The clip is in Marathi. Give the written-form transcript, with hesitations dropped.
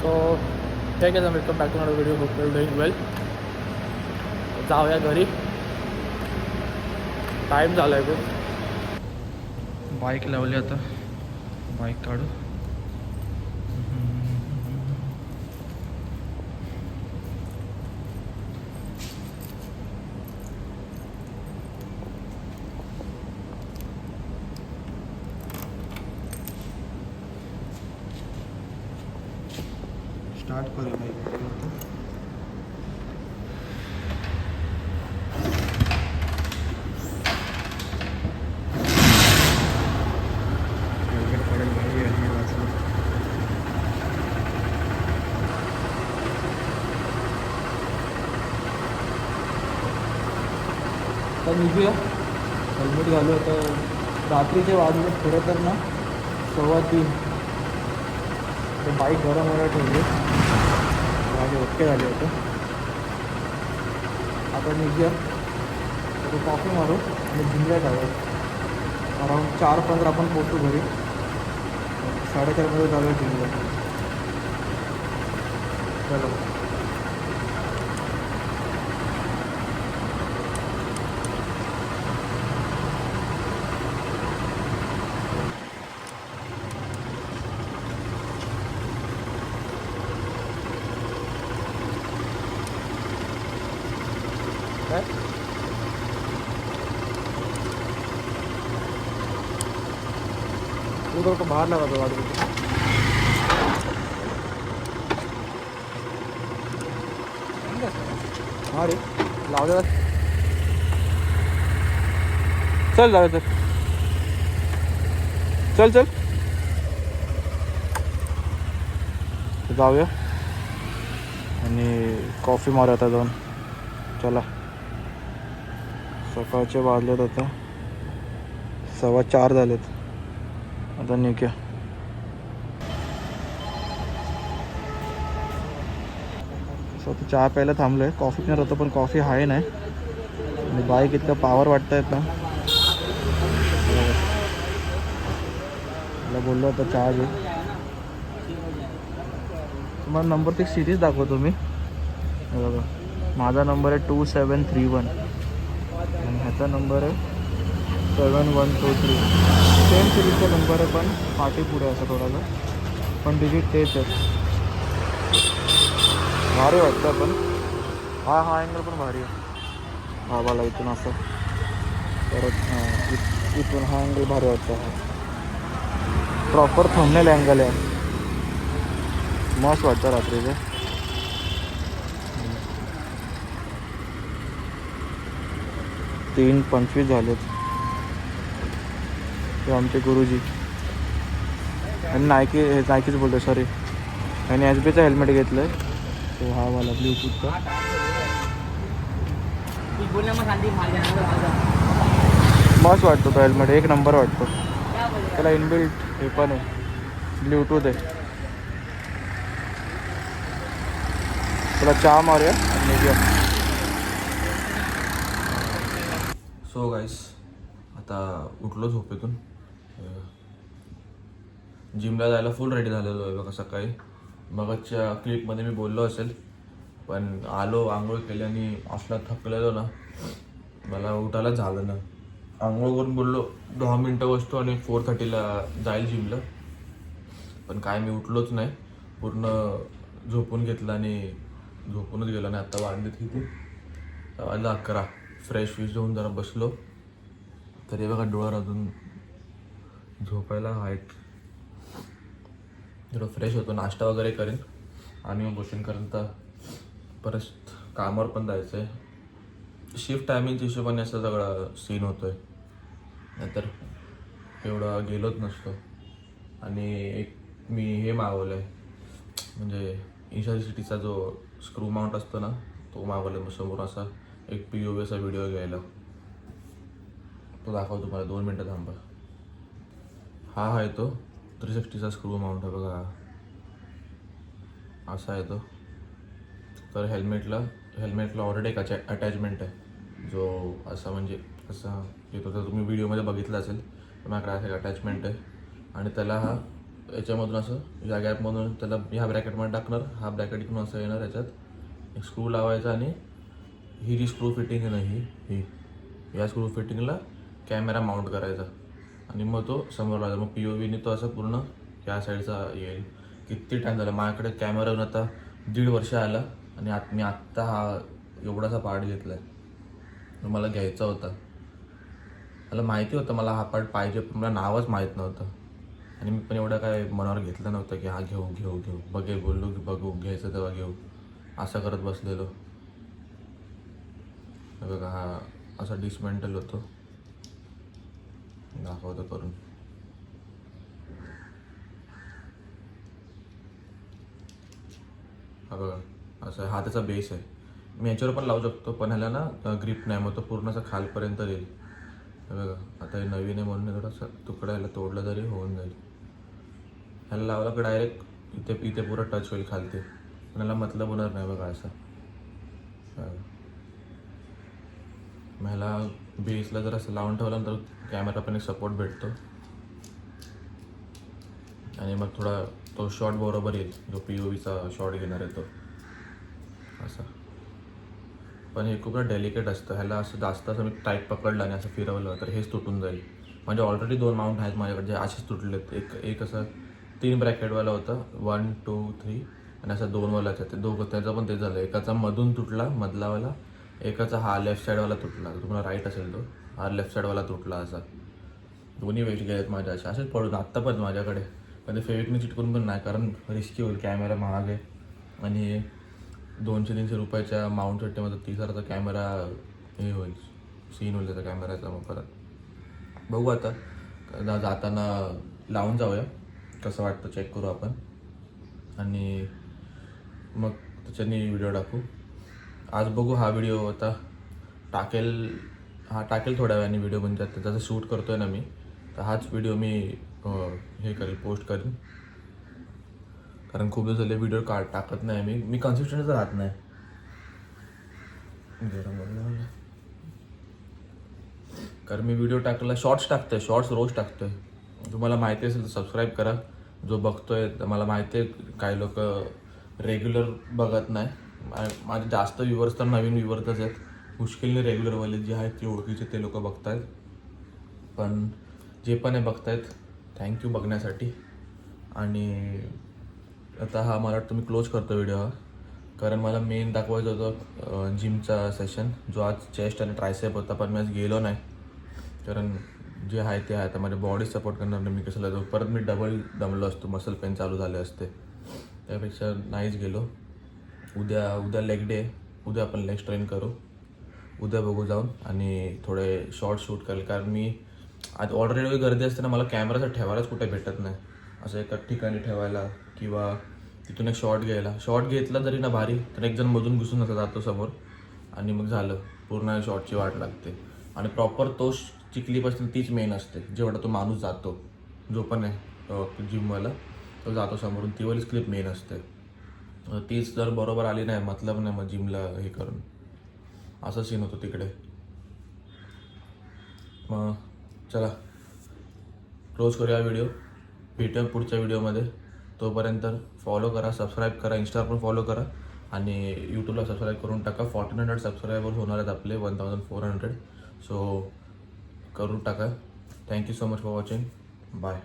सो ठीक आहे, वेलकम बॅक टू माझा व्हिडिओ. होप यू डुईंग वेल. जाऊया घरी, टाईम झाला आहे खूप. बाईक लावली, आता बाईक काढू. स्टार्ट करूया बाईक. आता निघूया, हेल्मेट घालू. आता रात्रीचे वाजले खरं तर ना 3:15. तर बाईक गरम व्हायला ठेवली, माझे ओके झाले होते. आता निघूया, तर कॉफी मारू आणि जिमला जाऊया. अराऊंड 4:15 आपण पोचू घरी. 4:30 जाऊया जिमला. चलो. काय उधर को बाहर लगा दो गाड़ी को. हाँ रे, लाव दे. चल जाऊया, चल चल चल जाऊया आणि कॉफी मारूया आता जाऊन. चला, सकाळचे वाजलेत आता 4:15 झालेत. आता निघूया. सो आता चहा प्यायला थांबलो आहे. कॉफी पिणार होतो पण कॉफी आहे नाही. आणि बाईक इतका पॉवर वाटत आहेत ना. मला बोललो होतं चहा घे. तुम्हाला नंबरची सिरीज दाखवतो मी. बघा, माझा नंबर आहे 2731 आणि ह्याचा नंबर आहे 7123. सेम सिरीजचा नंबर आहे, पण पाठी पुढे असं थोडासा, पण डिजिट तेच आहे. भारी वाटतं पण. हा अँगल पण भारी आहे. हा मला इथून असं परत इथून हा अँगल भारी वाटतं. हा प्रॉपर थंबनेल अँगल आहे, मस्त वाटतं रात्रीचं. 3:25 झालेत. ते आमचे गुरुजी आणि नायकीच बोलतो, सॉरी. आणि SBचं हेल्मेट घेतलं आहे, तो हा वाला ब्ल्यूटूथचा. मस्त वाटतो तो हेल्मेट, एक नंबर वाटतो. त्याला इनबिल्ट हे पण आहे, ब्ल्यूटूथ आहे. त्याला चहा मारूया आणि निघूया. सो गाईस, आता उठलो झोपेतून. जिमला जायला फुल रेडी झालेलो आहे बघा. सकाळी मगाच्या क्लिपमध्ये मी बोललो असेल, पण आलो, आंघोळ केली आणि असला थकलेलो ना, मला उठायलाच झालं ना. आंघोळ करून बोललो 10 मिनटं बसतो आणि 4:30ला जाईल जिमला. पण काय मी उठलोच नाही, पूर्ण झोपून घेतलं आणि झोपूनच गेलो. आणि आता वाजलेत किती, वाजलं 11. फ्रेश होऊन जरा बसलो तरी बघा डोळा अजून झोपायला आहेत. थोडं फ्रेश होतो, नाश्ता वगैरे करेन आणि मग बसून करेन. तर परत कामावर पण जायचं आहे. शिफ्ट टायमिंगच्या हिशोबाने असं सगळा सीन होतो आहे, नाहीतर एवढा गेलोच नसतो. आणि एक मी हे मागवलं आहे, म्हणजे इन्शॉरिसिटीचा जो स्क्रू माउंट असतो ना, तो मागवला आहे. मग समोर असा एक POVचा व्हिडिओ घ्यायला, तो दाखवतो तुम्हाला. 2 मिनटं थांबा. हा आहे तो 360चा स्क्रू माउंट आहे बघा, असा आहे तो. तर हेल्मेटला ऑलरेडी एक अटॅचमेंट आहे, जो असा म्हणजे असा येतो. तर तुम्ही व्हिडिओमध्ये बघितलं असेल, तर माझ्याकडे एक अटॅचमेंट आहे. आणि त्याला हा याच्यामधून असं या गॅपमधून त्याला ह्या ब्रॅकेटमध्ये टाकणार, हा ब्रॅकेट इकडून असं येणार, याच्यात एक स्क्रू लावायचा आणि ही जी स्क्रू फिटिंग आहे ना ही या स्क्रू फिटिंगला कॅमेरा माउंट करायचा आणि मग तो समोर लावायचा. मग POVने तो असं पूर्ण या साईडचा येईल. किती टाईम झाला माझ्याकडे कॅमेरा येऊन आता 1.5 वर्ष आला आणि मी आत्ता हा एवढासा पार्ट घेतला आहे. मला घ्यायचा होता, मला माहिती होतं मला हा पार्ट पाहिजे, पण मला नावच माहीत नव्हतं आणि मी पण एवढं काय मनावर घेतलं नव्हतं की हा घेऊ बोललो की बघू, घ्यायचं तेव्हा घेऊ, असं करत बसलेलो. बघा हा असा डिसमेंटल होतो, दाखवतो करून. हा बघा असं, हा त्याचा बेस आहे. मी याच्यावर पण लावू शकतो, पण ह्याला ना ग्रिप नाही, मग तो पूर्ण असं खालपर्यंत येईल. बघा आता हे नवीन आहे म्हणून थोडासा तुकडा ह्याला तोडला तरी होऊन जाईल. ह्याला लावला की डायरेक्ट इथे पुरं टच होईल खालते, पण ह्याला मतलब होणार नाही. बघा असं मग ह्याला बेसला जर असं लावून ठेवलं तर कॅमेरा पण एक सपोर्ट भेटतो आणि मग थोडा तो शॉट बरोबर येईल, जो POVचा शॉट घेणार आहे तो असा. पण हे खूप डेलिकेट असतं, ह्याला असं जास्त असं मी टाईट पकडलं आणि असं फिरवलं तर हेच तुटून जाईल. म्हणजे ऑलरेडी 2 माउंट आहेत माझ्याकडे जे असेच तुटलेत. एक असं 3 ब्रॅकेटवाला होता, 1 2 3 आणि असं 2 वालाच आहे ते दोघं, त्याचं पण ते झालं. एकाचा मधून तुटला मधलावाला, एकाचा हा लेफ्ट साईडवाला तुटला, तुम्हाला राईट असेल तो, हा लेफ्ट साईडवाला तुटला असा. दोन्ही वेस्ट गेलेत माझ्या असेच पडून आत्ता पण माझ्याकडे. पण ते फेविकने चिटकून पण नाही, कारण रिस्की होईल, कॅमेरा महाग आहे आणि 200-300 रुपयाच्या माउंटसाठी माझा 30,000चा कॅमेरा हे होईल, सीन होईल त्याचा कॅमेराचा. मग परत बघू आता जाताना लावून जाऊया, कसं वाटतं चेक करू आपण आणि मग त्याच्यानी व्हिडिओ टाकू. आज बघू हा व्हिडिओ आता टाकेल थोड्या वेळाने व्हिडिओ, म्हणजे त्याचं शूट करतोय ना मी, तर हाच व्हिडिओ मी हे करेल, पोस्ट करेन. कारण खूप दिवस झाले व्हिडिओ टाकत नाही मी कन्सिस्टंटच राहत नाही. कारण मी व्हिडिओ टाकला, शॉर्ट्स टाकतोय, शॉर्ट्स रोज टाकतोय. तुम्हाला माहिती असेल तर सबस्क्राईब करा जो बघतोय. तर मला माहिती आहे काही लोक रेग्युलर बघत नाही. माझे जास्त व्ह्यूवर्स तर नवीन व्ह्यूवर्सच आहेत, मुश्किलने रेग्युलरवाले जे आहेत ते ओळखीचे ते लोक बघतायत. पण जे पण आहे बघतायत, थँक्यू बघण्यासाठी. आणि आता हा मला वाटतं मी क्लोज करतो व्हिडिओ हा, कारण मला मेन दाखवायचं होतं जिमचा सेशन, जो आज चेस्ट आणि ट्रायसेप होता, पण मी आज गेलो नाही. कारण जे आहे ते आहे, आता माझ्या बॉडी सपोर्ट करणार नाही मी कशाला जाऊ, परत मी डबल दमलो असतो, मसल पेन चालू झाले असते, त्यापेक्षा नाहीच गेलो. उद्या लेग डे, उद्या आपण लेग ट्रेन करू, उद्या बघू जाऊन आणि थोडे शॉर्ट शूट करेल. कारण मी आज ऑलरेडी गर्दी असते ना, मला कॅमेराचं ठेवायलाच कुठे भेटत नाही, असं एका ठिकाणी ठेवायला किंवा तिथून एक शॉट घ्यायला. शॉट घेतला जरी ना भारी, तर एक जण मधून घुसून असं जातो समोर आणि मग झालं, पूर्ण शॉटची वाट लागते. आणि प्रॉपर तो जी क्लिप असते तीच मेन असते, जेवढा तो माणूस जातो, जो पण आहे जिमवाला तो जातो समोरून, ती वालीच क्लिप मेन असते. तीच जर बरोबर आली नाही, मतलब नाही मग जिमला हे करून, असं सीन होतो तिकडे. मग चला क्लोज करूया व्हिडिओ, भेटूया पुढच्या व्हिडिओमध्ये. तोपर्यंत फॉलो करा, सबस्क्राईब करा, इंस्टा पण फॉलो करा आणि यूट्यूबला सबस्क्राईब करून टाका. 1400 सबस्क्रायबर्स होणार आहेत आपले, 1400. सो करून टाका. Thank you so much for watching. Bye.